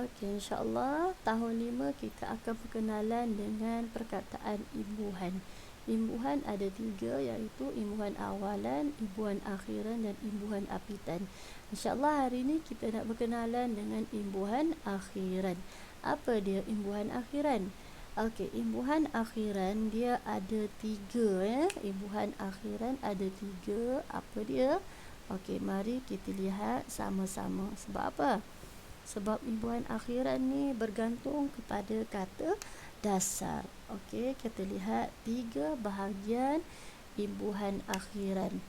Okey, insya-Allah tahun 5 kita akan perkenalan dengan perkataan imbuhan. Imbuhan ada 3, iaitu imbuhan awalan, imbuhan akhiran dan imbuhan apitan. Insya-Allah hari ini kita nak berkenalan dengan imbuhan akhiran. Apa dia imbuhan akhiran? Okey, imbuhan akhiran dia ada 3 . Imbuhan akhiran ada 3. Apa dia? Okey, mari kita lihat sama-sama. Sebab apa? Sebab imbuhan akhiran ni bergantung kepada kata dasar. Okey, kita lihat 3 bahagian imbuhan akhiran.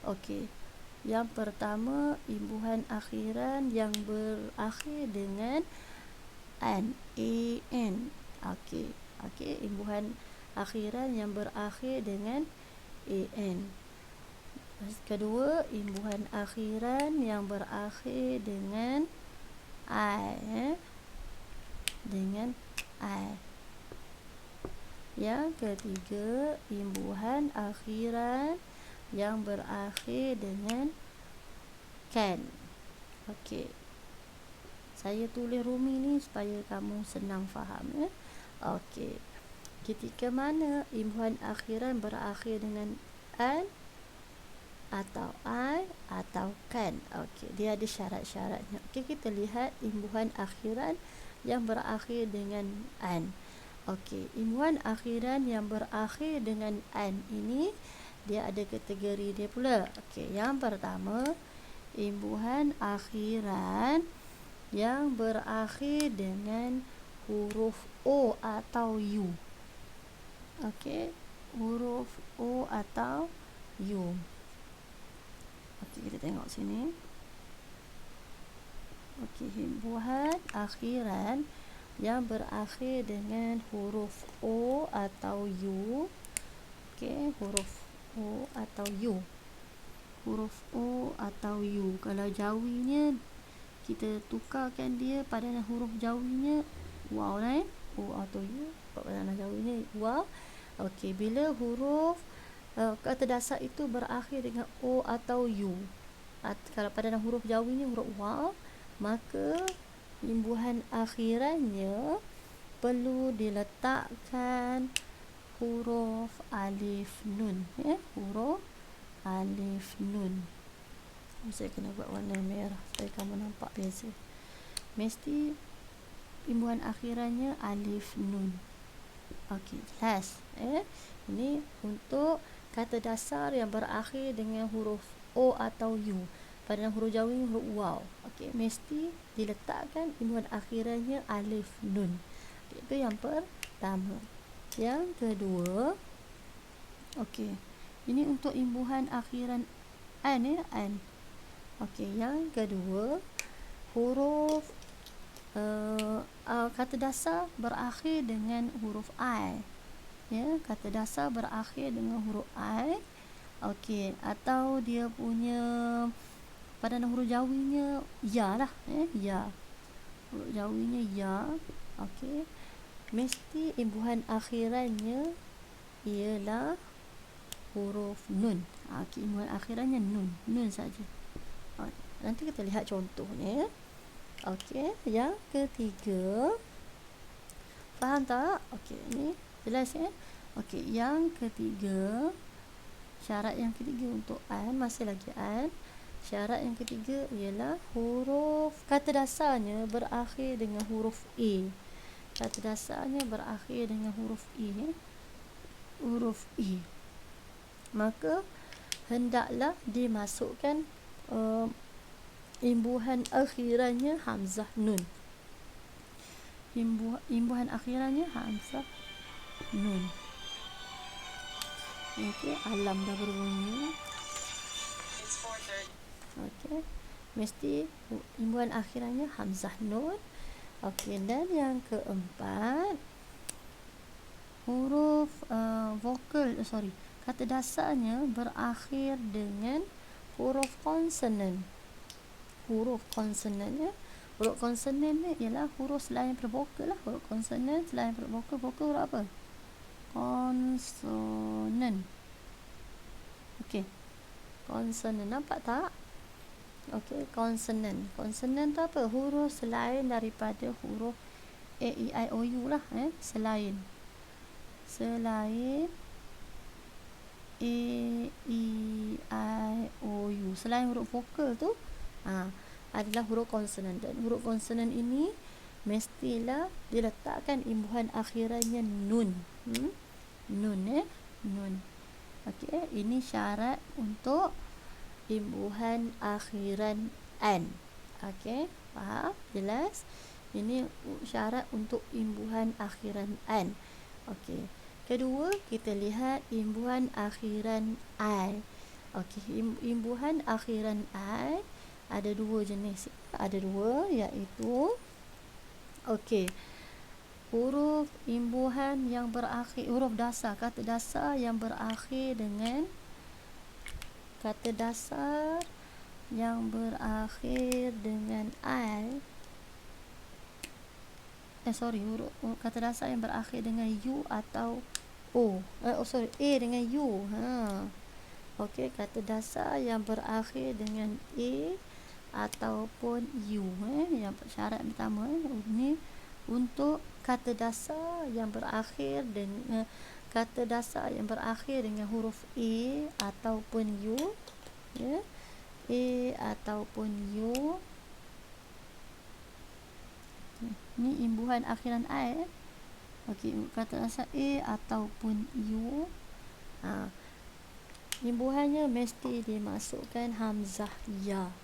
Okey, yang pertama imbuhan akhiran yang berakhir dengan an. Okey, imbuhan akhiran yang berakhir dengan an. Kedua, imbuhan akhiran yang berakhir dengan I. Dengan I. Yang ketiga, imbuhan akhiran yang berakhir dengan kan. Okey. Saya tulis rumi ni supaya kamu senang faham, ya. Okey. Ketika mana imbuhan akhiran berakhir dengan an atau I atau kan. Okey, dia ada syarat-syaratnya. Okey, kita lihat imbuhan akhiran yang berakhir dengan an. Okey, imbuhan akhiran yang berakhir dengan an ini dia ada kategori dia pula. Okey, yang pertama imbuhan akhiran yang berakhir dengan huruf O atau U. Okey, huruf O atau U. Okey, kita tengok sini. Okey, imbuhan akhiran yang berakhir dengan huruf O atau U. Okey, huruf O atau U. Huruf O atau U. Kalau jawinya kita tukarkan dia padanan huruf jawinya waw lah, O atau U. Padanan jawinya waw. Okey, bila huruf kata dasar itu berakhir dengan O atau U. Kalau padanan huruf jawinya huruf waw, maka imbuhan akhirannya perlu diletakkan huruf alif nun, ya, huruf alif nun. Saya kena buat warna merah supaya kamu nampak beza. Mesti imbuhan akhirannya alif nun. Okey, jelas, Ini untuk kata dasar yang berakhir dengan huruf O atau U. Pada huruf jawi huruf waw. Okey, mesti diletakkan imbuhan akhirannya alif nun. Okay, itu yang pertama. Yang kedua, okey, ini untuk imbuhan akhiran an, an. Okey, yang kedua, huruf kata dasar berakhir dengan huruf I. Ya, kata dasar berakhir dengan huruf I. Okey, atau dia punya padanan huruf jawinya ya lah, ya. Huruf jawinya ya. Okey. Mesti imbuhan akhirannya ialah huruf nun. Okey, imbuhan akhirannya nun. Nun saja. Nanti kita lihat contohnya, ya. Okey, yang ketiga. Faham tak? Okey, ni jelas, ya. Okey, yang ketiga, syarat yang ketiga untuk an, masih lagi an. Syarat yang ketiga ialah huruf kata dasarnya berakhir dengan huruf E. Kata dasarnya berakhir dengan huruf E. Huruf E. Maka hendaklah dimasukkan imbuhan akhirannya hamzah nun. Imbuhan akhirannya hamzah nun. Okey, alam dah berbunyi. Okey, mesti imbuhan akhirannya hamzah nun. Okey, dan yang keempat, huruf kata dasarnya berakhir dengan huruf konsonan. Huruf konsonan, ya. Huruf konsonan ni ialah huruf selain daripada vokal lah. Huruf konsonan selain daripada vokal. Vokal huruf apa? Konsonan. Okey, konsonan, nampak tak? Okey, konsonan. Konsonan tu apa? Huruf selain daripada huruf A, E, I, O, U lah. Selain A, E, I, O, U. Selain huruf vokal tu adalah huruf konsonan. Dan huruf konsonan ini mestilah diletakkan imbuhan akhirannya nun. Nun. Nun. Okey, ini syarat untuk imbuhan akhiran an. Okey, faham? Jelas? Ini syarat untuk imbuhan akhiran an. Okey. Kedua, kita lihat imbuhan akhiran I. Okey, imbuhan akhiran I ada dua jenis. Ada dua, iaitu huruf imbuhan yang berakhir, huruf dasar, kata dasar yang berakhir dengan I. Huruf kata dasar yang berakhir dengan U atau O. A dengan U. Okey, kata dasar yang berakhir dengan A ataupun U. Yang syarat pertama ini untuk kata dasar yang berakhir dengan huruf A ataupun U. A ataupun U. Ni imbuhan akhiran I. Okey, kata dasar A ataupun U. Imbuhannya mesti dimasukkan hamzah ya.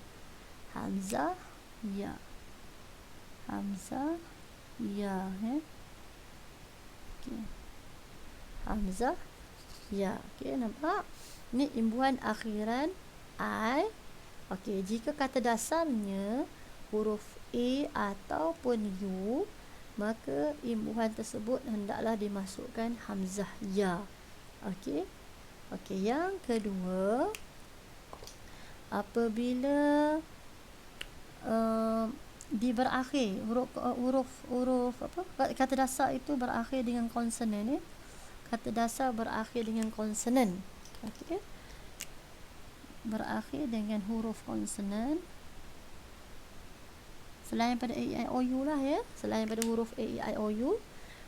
Hamzah ya. Okey. Hamzah ya. Okey, nampak? Ni imbuhan akhiran I. Okey, jika kata dasarnya huruf A ataupun U, maka imbuhan tersebut hendaklah dimasukkan hamzah ya. Okey. Okey, yang kedua, apabila berakhir huruf kata dasar itu berakhir dengan konsonan. Kata dasar berakhir dengan konsonan. Okey. Berakhir dengan huruf konsonan. Selain pada A, E, I, O, U lah ya. Selain pada huruf A, E, I, O, U.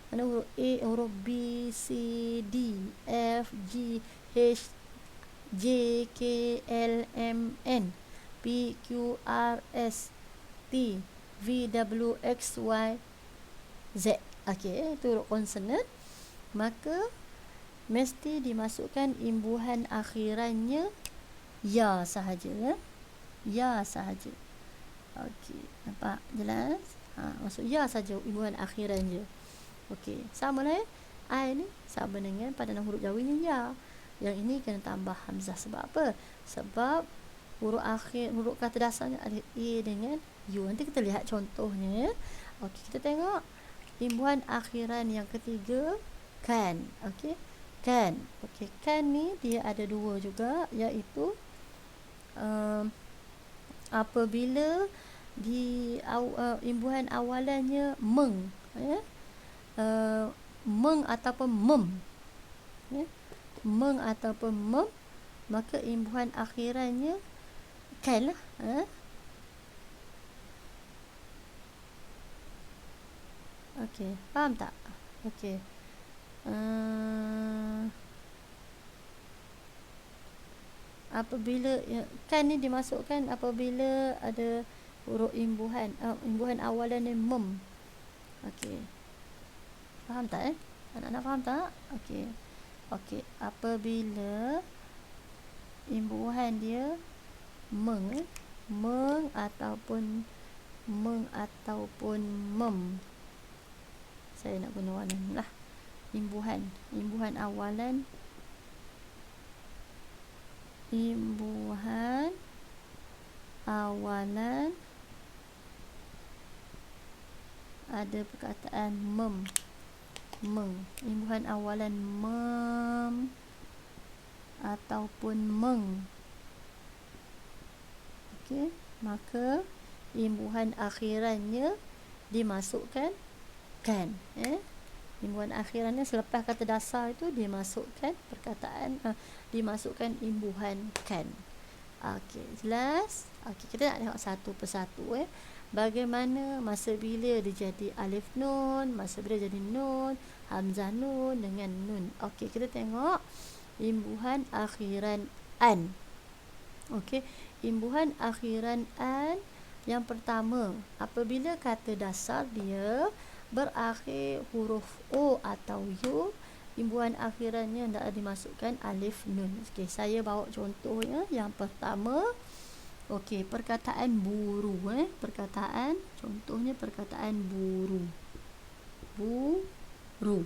Mana huruf A, huruf B, C, D, F, G, H, J, K, L, M, N, P, Q, R, S, T, V, W, X, Y, Z. Okey, itu huruf konsonan. Maka mesti dimasukkan imbuhan akhirannya ya sahaja. Ya sahaja. Okey, nampak? Jelas? Maksud ya saja imbuhan akhiran je. Okey, sama lah I ni sama dengan padanan huruf jawinya ya. Yang ini kena tambah hamzah. Sebab apa? Sebab huruf kata dasarnya ada A dengan U. Nanti kita lihat contohnya. Okey, kita tengok imbuhan akhiran yang ketiga, kan. Okey, kan. Okey, kan ni dia ada dua juga, iaitu apabila imbuhan awalannya meng, meng ataupun mem, meng ataupun mem, maka imbuhan akhirannya kan lah. Okey, faham tak? Okey. Apabila kan ni dimasukkan apabila ada huruf imbuhan awalan ni mem. Okey. Faham tak Anak-anak faham tak? Okey. Okey, apabila imbuhan dia meng ataupun mem. Saya nak guna warna ni lah. Imbuhan awalan ada perkataan mem. Imbuhan awalan mem ataupun meng. Okey, maka imbuhan akhirannya dimasukkan kan. Imbuhan akhirannya selepas kata dasar itu dimasukkan dimasukkan imbuhan kan. Okey, jelas? Okey, kita nak tengok satu persatu bagaimana masa bila dia jadi alif nun, masa bila jadi nun, hamzah nun dengan nun. Okey, kita tengok imbuhan akhiran an. Okey, imbuhan akhiran an yang pertama, apabila kata dasar dia berakhir huruf O atau U, imbuhan akhirannya hendaklah dimasukkan alif nun. Okey, saya bawa contohnya. Yang pertama, okey, perkataan buru perkataan, contohnya perkataan buru. Buru.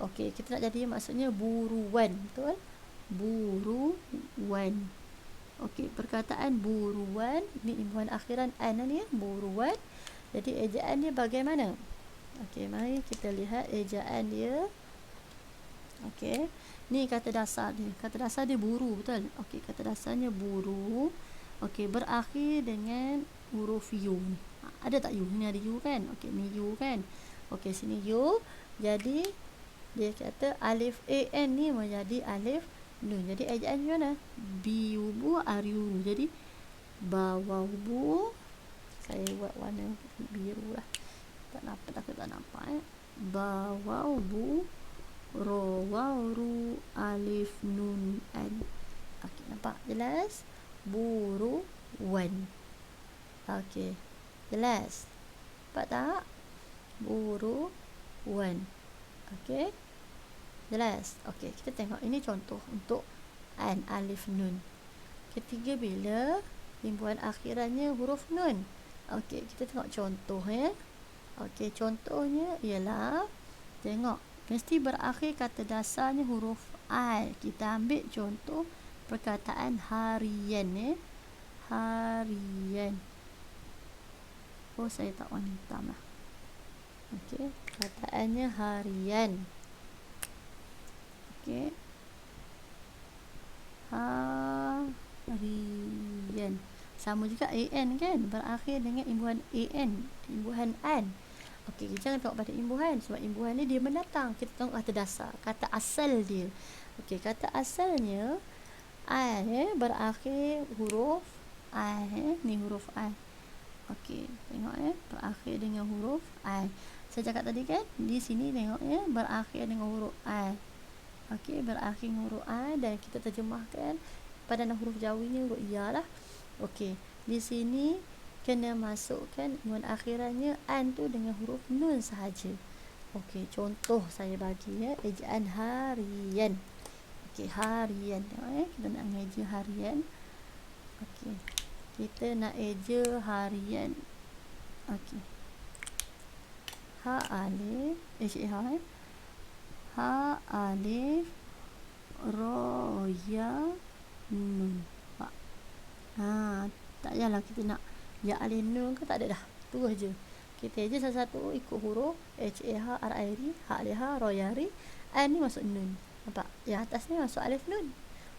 Okey, kita nak jadi maksudnya buruan, betul? Buruan. Okey, perkataan buruan ni imbuhan akhiran an ni buruan. Jadi ejaan dia bagaimana? Okey, mari kita lihat ejaan dia. Okey, ni kata dasar dia. Kata dasar dia buru, betul? Okey, kata dasarnya buru. Okey, berakhir dengan huruf U. Ada tak U? Ni ada U kan? Okey, ni U kan? Okey, sini U. Jadi dia kata alif an ni menjadi alif nun. Jadi ejaan macam mana? Biubu ariu. Jadi bawau bu. Saya buat warna biru lah. Tak nampak. Bawau bu. Ru alif nun an. Okey, nampak jelas? Buruan. Okey, jelas? Nampak tak? Buruan. Okey, jelas? Okey, kita tengok ini contoh untuk an alif nun. Ketiga bila imbuhan akhirannya huruf nun. Okey, kita tengok contoh Okey, contohnya ialah tengok mesti berakhir kata dasarnya huruf I. Kita ambil contoh perkataan harian harian. Oh, saya tak warna hitam lah. Okey, perkataannya harian. Okey, harian. Sama juga an kan, berakhir dengan imbuhan imbuhan an. Okey, jangan tengok pada imbuhan sebab imbuhan ni dia mendatang. Kita tengok kata dasar, kata asal dia. Okey, kata asalnya I berakhir huruf I ni huruf I. Okey, tengok berakhir dengan huruf I. Saya cakap tadi kan, di sini tengok berakhir dengan huruf I. Okey, berakhir dengan huruf I dan kita terjemahkan padanan huruf jawinya huruf ya lah. Okey, di sini kena masukkan imbuhan akhirannya an tu dengan huruf nun sahaja. Okey, contoh saya bagi ejaan harian. Okey, harian. Tengok kita nak eja harian. Okey, kita nak eja harian. Okey, ha alif ha alif ro ya nun. Tak payahlah kita nak ya alif nun ke, tak ada dah. Tu aja. Kita aja satu-satu ikut huruf H A H R I R, ha alif ha ro ya ri, an ni masuk nun. Nampak? Yang atas ni masuk alif nun.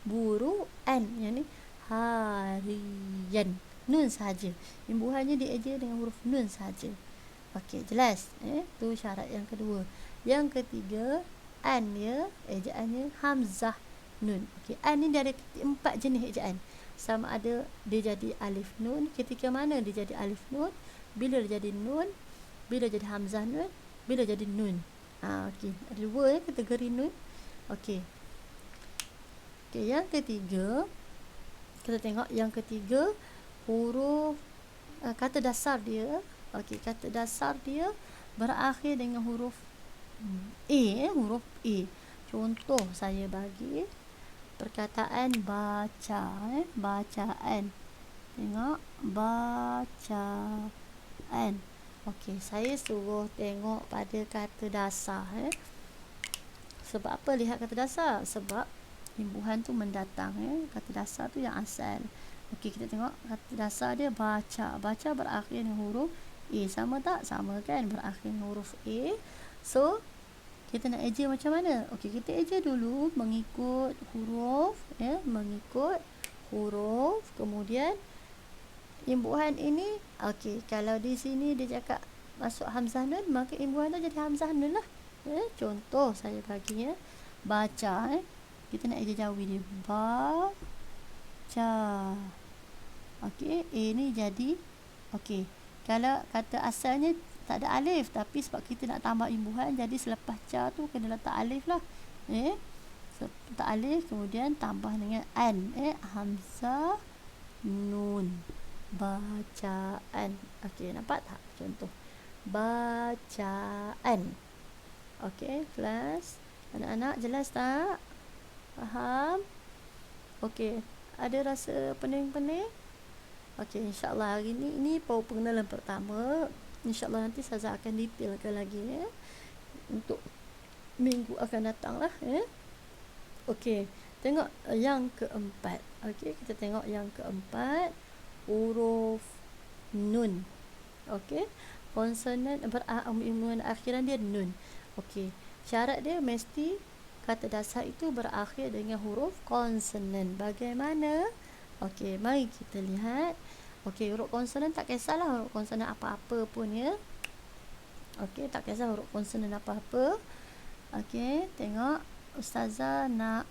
Buru an, yang ni harian. Nun sahaja. Imbuhannya dieja dengan huruf nun sahaja. Okey, jelas? Tu syarat yang kedua. Yang ketiga, an dia ejaannya hamzah nun. Okey, an ni dia ada 4 jenis ejaan. Sama ada dia jadi alif nun, ketika mana dia jadi alif nun, bila dia jadi nun, bila jadi hamzah nun, bila jadi nun. Okey, ada 2 kategori nun. Okey. Okey, yang ketiga, kita tengok yang ketiga huruf kata dasar dia. Okey, kata dasar dia berakhir dengan huruf huruf A. Contoh saya bagi perkataan baca, bacaan. Tengok bacaan. Okey, saya suruh tengok pada kata dasar. Sebab apa lihat kata dasar? Sebab imbuhan tu mendatang. Kata dasar tu yang asal. Okey, kita tengok kata dasar dia baca. Baca berakhir dengan huruf A. Sama tak? Sama kan? Berakhir dengan huruf A. So, kita nak eja macam mana? Okey, kita eja dulu mengikut huruf, mengikut huruf. Kemudian imbuhan ini, okey, kalau di sini dia cakap masuk hamzah nun, maka imbuhan tu jadi hamzah nun lah. Contoh saya bagi baca. Kita nak eja jawi dia. Baca. Okey, A ni jadi okey. Kalau kata asalnya tak ada alif, tapi sebab kita nak tambah imbuhan, jadi selepas ca tu kena letak alif lah. Letak alif, kemudian tambah dengan an. Hamzah, nun. Bacaan. Okey, nampak tak contoh? Bacaan. Okey, kelas. Anak-anak jelas tak? Faham? Okey, ada rasa pening-pening? Okey, insya-Allah hari ni pengenalan pertama. Insya-Allah nanti Ustazah akan detailkan lagi untuk minggu akan datang lah. Okey, tengok yang keempat. Okey, kita tengok yang keempat, huruf nun. Okey, konsonan imbuhan akhiran dia nun. Okey, syarat dia mesti kata dasar itu berakhir dengan huruf konsonan. Bagaimana? Okey, mari kita lihat. Okey, huruf konsonan tak kisahlah huruf konsonan apa-apa pun ya. Okey, tak kisah huruf konsonan apa-apa. Okey, tengok Ustazah nak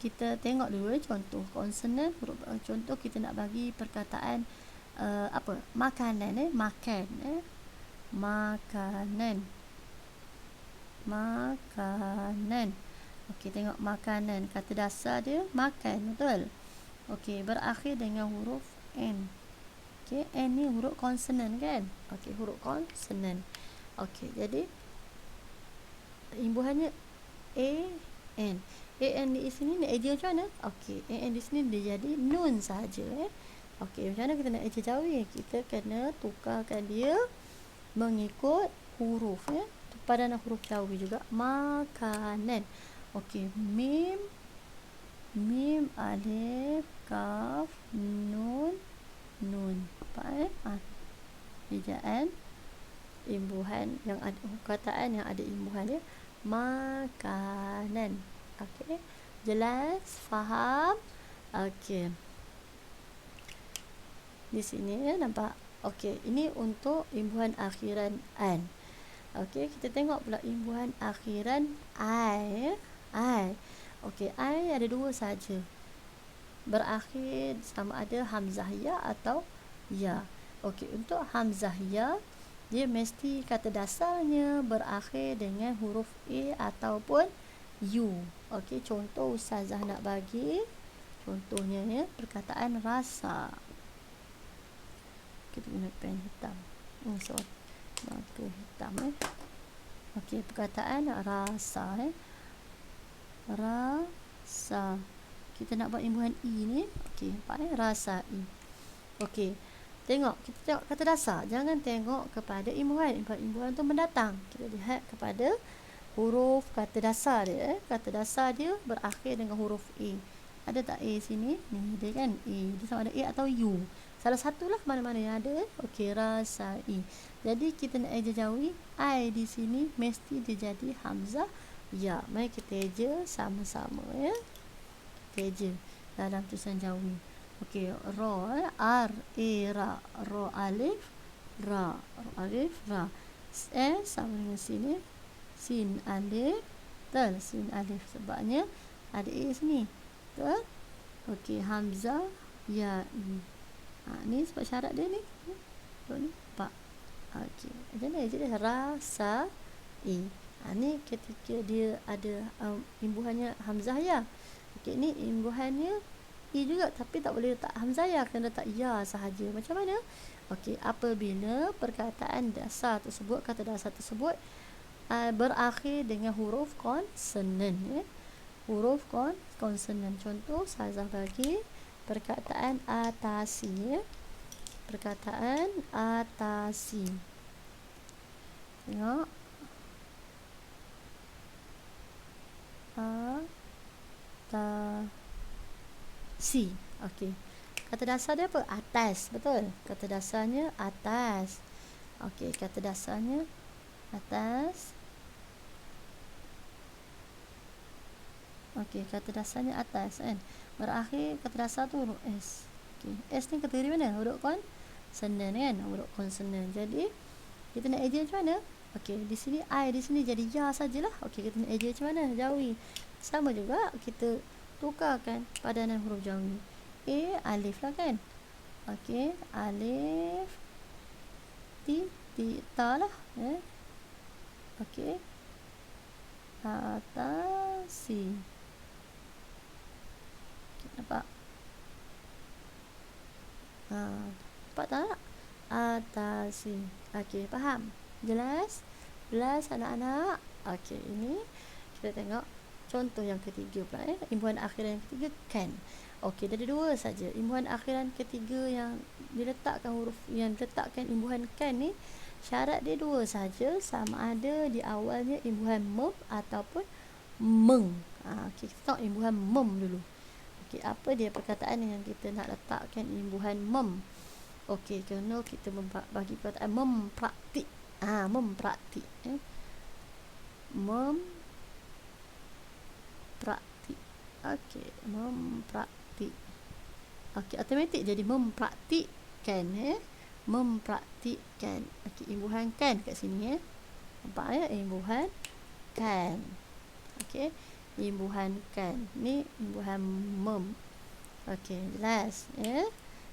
kita tengok dulu contoh konsonan huruf. Contoh kita nak bagi perkataan makanan makan makanan. Okey, tengok makanan, kata dasar dia makan, betul? Okey, berakhir dengan huruf N. Okey, N ni huruf konsonan kan? Okey, huruf konsonan. Okey, jadi imbuhannya A N. A N di sini nak eja macam mana? Okey, A N di sini dia jadi nun saja. Okey, macam mana kita nak eja jawi? Kita kena tukarkan dia mengikut huruf padanan huruf jawi juga. Makanan. Okey, mim, alif, kaf, nun. Nampak ejaan imbuhan yang ada perkataan yang ada imbuhan dia makanan. Okey, jelas? Faham? Okey, di sini nampak. Okey, ini untuk imbuhan akhiran an. Okey, kita tengok pula imbuhan akhiran I. Okey, I ada dua saja. Berakhir sama ada hamzah ya atau ya. Okey, untuk hamzah ya, dia mesti kata dasarnya berakhir dengan huruf A ataupun U. Okey, contoh Ustazah nak bagi contohnya perkataan rasa. Kita guna pen hitam. Marker hitam Okey, perkataan rasa rasa. Kita nak buat imbuhan I ni. Okey, nampak rasa I. Okey, tengok, kita tengok kata dasar. Jangan tengok kepada imbuhan. Imbuhan tu mendatang. Kita lihat kepada huruf kata dasar dia. Kata dasar dia berakhir dengan huruf A. Ada tak A sini? Ni dia kan A. Dia sama ada A atau U. Salah satulah mana-mana yang ada. Okey, rasa I. Jadi kita nak eja jawi, I di sini mesti dia jadi hamzah ya. Mari kita eja sama-sama ya. Kita eja dalam tulisan jawi. Okey, ra, r, e, ra, ra alif, ra, sama dengan sini, sin alif, sin alif sebabnya ada e sini, betul? Okey, hamzah ya. Ni sebab syarat dia ni. Betul ni, pak. Okey, jadi rasa i. Ni ketika dia ada imbuhannya hamzah ya. Okey, ni imbuhannya i juga, tapi tak boleh letak hamzah ya, kena letak ya sahaja. Macam mana? Okey, apabila perkataan dasar tersebut, kata dasar tersebut berakhir dengan huruf konsonan huruf konsonan. Contoh Ustazah bagi perkataan atasi perkataan atasi. Tengok atasi. Okey, kata dasar dia apa? Atas, betul? Kata dasarnya atas. Okey, kata dasarnya atas. Okey, kata dasarnya atas kan. Berakhir kata dasar tu huruf S. Okey, S ni kategori mana? Huruf konsonan kan? Huruf konsonan. Jadi kita nak eja macam mana? Okey, di sini I di sini jadi ya sajalah. Okey, kita nak eja macam mana? Jawi. Sama juga kita tukarkan padanan huruf jawi. alif lah kan. Okey, alif ta lah. Okey, atasi. Nampak? Nampak tak? Atasi. Okey, faham? Jelas? Jelas anak-anak? Okey, ini kita tengok contoh yang ketiga pula. Imbuhan akhiran yang ketiga kan. Okey, ada dua saja. Imbuhan akhiran ketiga yang diletakkan huruf yang diletakkan imbuhan kan ni, syarat dia dua saja, sama ada di awalnya imbuhan mem ataupun meng. Okey, kita tengok imbuhan mem dulu. Okey, apa dia perkataan yang kita nak letakkan imbuhan mem? Okey, kerana kita bagi perkataan mempraktik. Mempraktik. Mempraktik. Okey, mempraktik. Okey, automatik jadi mempraktikkan. Mempraktikkan. Okey, imbuhan kan kat sini. Nampak ya? Imbuhan kan. Okey, imbuhan kan. Ni imbuhan mem. Okey, jelas ya.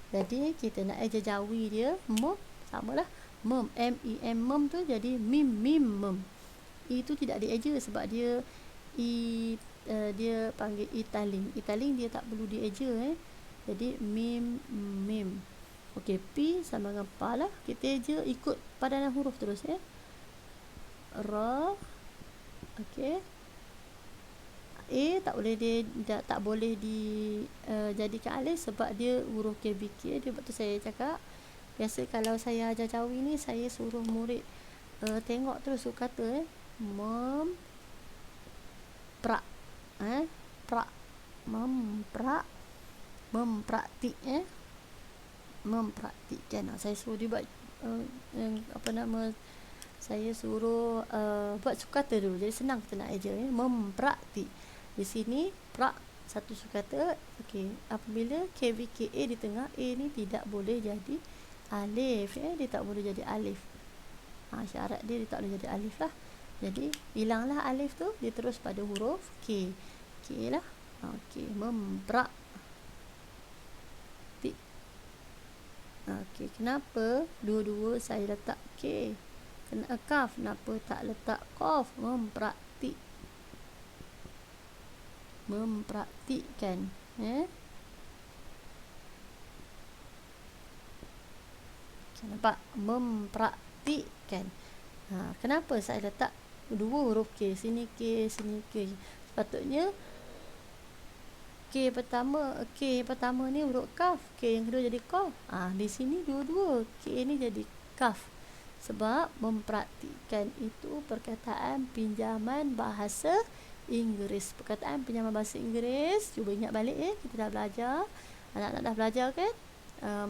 Jadi kita nak aja jawi dia mem, samalah mem, mem, mem tu jadi mim mem. I tu tidak dieja sebab dia dia panggil italing. Italing dia tak perlu dieja Jadi mim mim. Okey, P sama dengan pa lah. Kita eja ikut padanan huruf terus Ra. Okey. Tak boleh jadikan alif sebab dia huruf KBK. Dia betul saya cakap. Biasa kalau saya ajar jawi ni, saya suruh murid tengok terus kata mem prak prak mempraktik mempraktikkan. Saya suruh dia buat saya suruh buat sukata dulu. Jadi senang kita nak ajar mempraktik. Di sini prak satu sukata. Okey, apabila KVKA di tengah, A ni tidak boleh jadi alif dia tak boleh jadi alif. Syarat dia tak boleh jadi alif lah. Jadi hilanglah alif tu, dia terus pada huruf K. K lah. Okey, memprak. Okey, kenapa dua-dua saya letak K? Kaf, kenapa tak letak Qaf? Mempraktik. Mempraktikkan. Nampak? Mempraktikkan. Kenapa saya letak dua huruf K? Sini K, sini K. Sepatutnya K pertama ni huruf kaf, K yang kedua jadi Qaf. Di sini dua-dua K ni jadi kaf. Sebab mempraktikkan itu perkataan pinjaman bahasa Inggeris. Perkataan pinjaman bahasa Inggeris, cuba ingat balik kita dah belajar. Anak-anak dah belajar kan?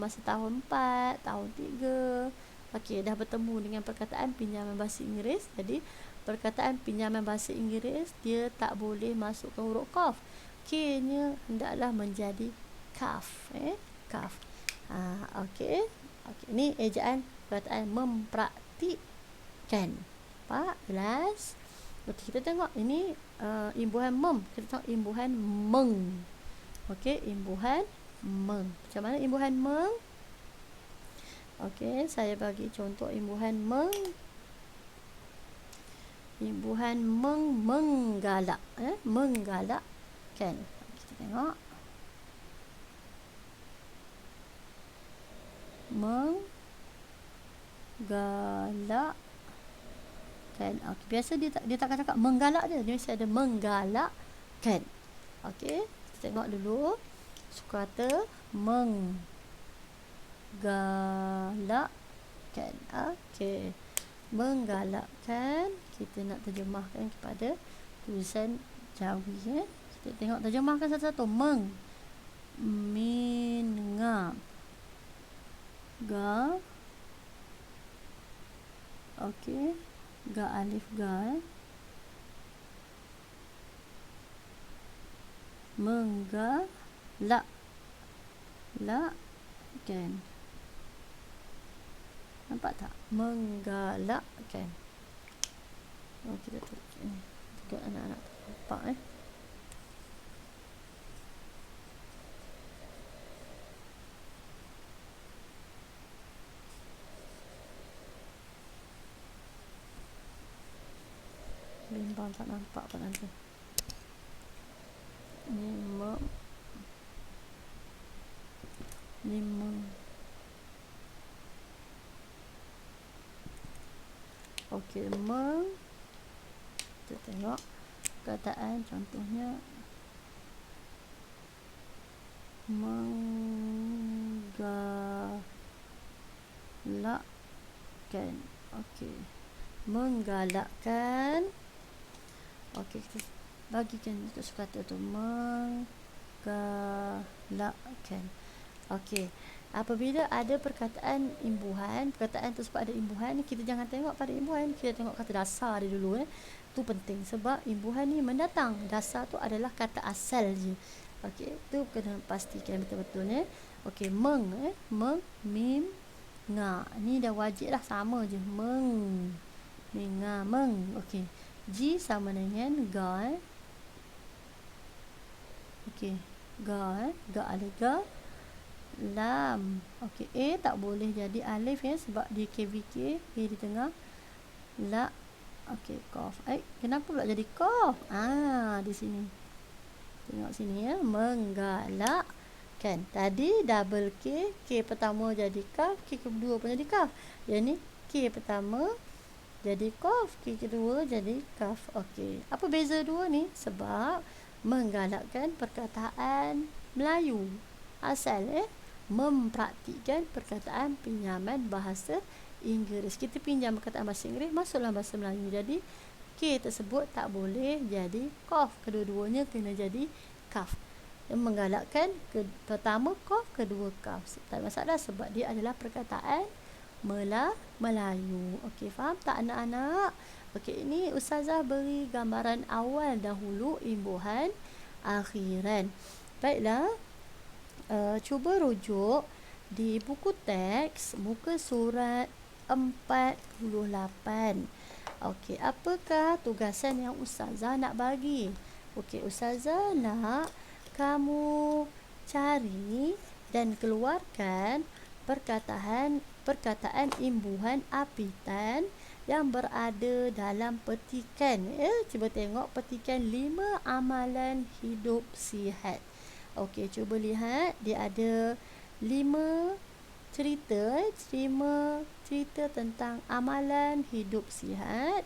Masa tahun 4, tahun 3. Okey, dah bertemu dengan perkataan pinjaman bahasa Inggeris. Jadi perkataan pinjaman bahasa Inggeris dia tak boleh masukkan huruf Qaf. K-nya hendaklah menjadi kaf. Kaf. Okey. Okey, ni ejaan perkataan mempraktikkan. Pak, jelas? Okey, kita tengok ini imbuhan mem. Kita tengok imbuhan meng. Okey, imbuhan meng. Macam mana imbuhan meng? Okey, saya bagi contoh imbuhan meng. Imbuhan meng, menggalak. Menggalakkan. Kita tengok. Menggalakkan. Okey, biasa dia takkan cakap menggalak je. Dia mesti ada menggalakkan. Okey, kita tengok dulu. Sukata menggalakkan. Okey. Menggalakkan, kita nak terjemahkan kepada tulisan Jawi. Kita tengok terjemahkan satu-satu. Meng, min, nga, ga. Okey, ga alif ga. Menggalak, kan. Nampak tak? Menggalakkan. Kita tulis ni. Tengok anak-anak nampak Abang tak nampak apa nanti. Ni meng. Okey, meng. Kita tengok perkataan contohnya. Menggalakkan. Okey. Menggalakkan. Okey, kita bagikan untuk sekata tu. Menggalakkan. Okey. Apabila ada perkataan imbuhan, perkataan tersebut ada imbuhan, kita jangan tengok pada imbuhan, kita tengok kata dasar dia dulu. Itu penting sebab imbuhan ni mendatang. Dasar tu adalah kata asal je. Okey, tu kena pastikan betul-betul ya. Okey, meng mim nga. Ni dah wajib dah, sama je. Meng nga meng. Okey. G sama dengan ga. Okey, ga ga ada ga. Lam. Okey, A tak boleh jadi alif ya sebab dia KVK, A di tengah. La. Okey, qaf. Kenapa pula jadi qaf? Di sini. Tengok sini ya, menggalakkan. Tadi double K, K pertama jadi kaf, K kedua pun jadi kaf. Yang ni K pertama jadi qaf, K kedua jadi kaf. Okey. Apa beza dua ni? Sebab menggalakkan perkataan Melayu asal mempraktikkan perkataan pinjaman bahasa Inggeris. Kita pinjam perkataan bahasa Inggeris masuk dalam bahasa Melayu. Jadi K tersebut tak boleh jadi qaf. Kedua-duanya kena jadi kaf. Yang menggalakkan pertama qaf, kedua kaf. Tak masalah sebab dia adalah perkataan Melayu. Okey, faham tak anak-anak? Okey, ini Ustazah beri gambaran awal dahulu imbuhan akhiran. Baiklah. Cuba rujuk di buku teks muka surat 48. Okey, apakah tugasan yang Ustazah nak bagi? Okey, Ustazah nak kamu cari dan keluarkan perkataan imbuhan apitan yang berada dalam petikan. Cuba tengok petikan 5 amalan hidup sihat. Okey, cuba lihat dia ada 5 cerita tentang amalan hidup sihat.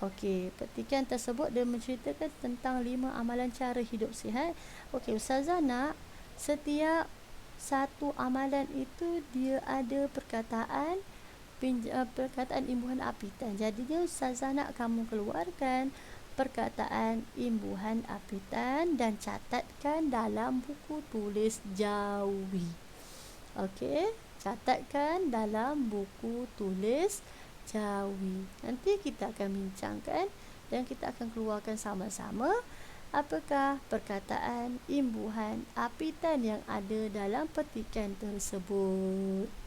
Okey, petikan tersebut dia menceritakan tentang 5 amalan cara hidup sihat. Okey, Ustazah nak setiap satu amalan itu dia ada perkataan imbuhan apitan. Jadinya Ustazah nak kamu keluarkan perkataan imbuhan apitan dan catatkan dalam buku tulis jawi. Okey, catatkan dalam buku tulis jawi. Nanti kita akan bincangkan dan kita akan keluarkan sama-sama apakah perkataan imbuhan apitan yang ada dalam petikan tersebut.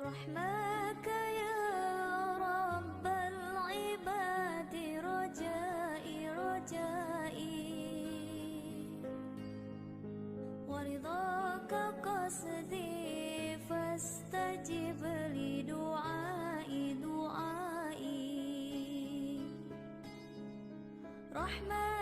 رحمك يا رب العباد رجائي رجائي ورضاك قصدي فاستجب لي دعائي دعائي رحمك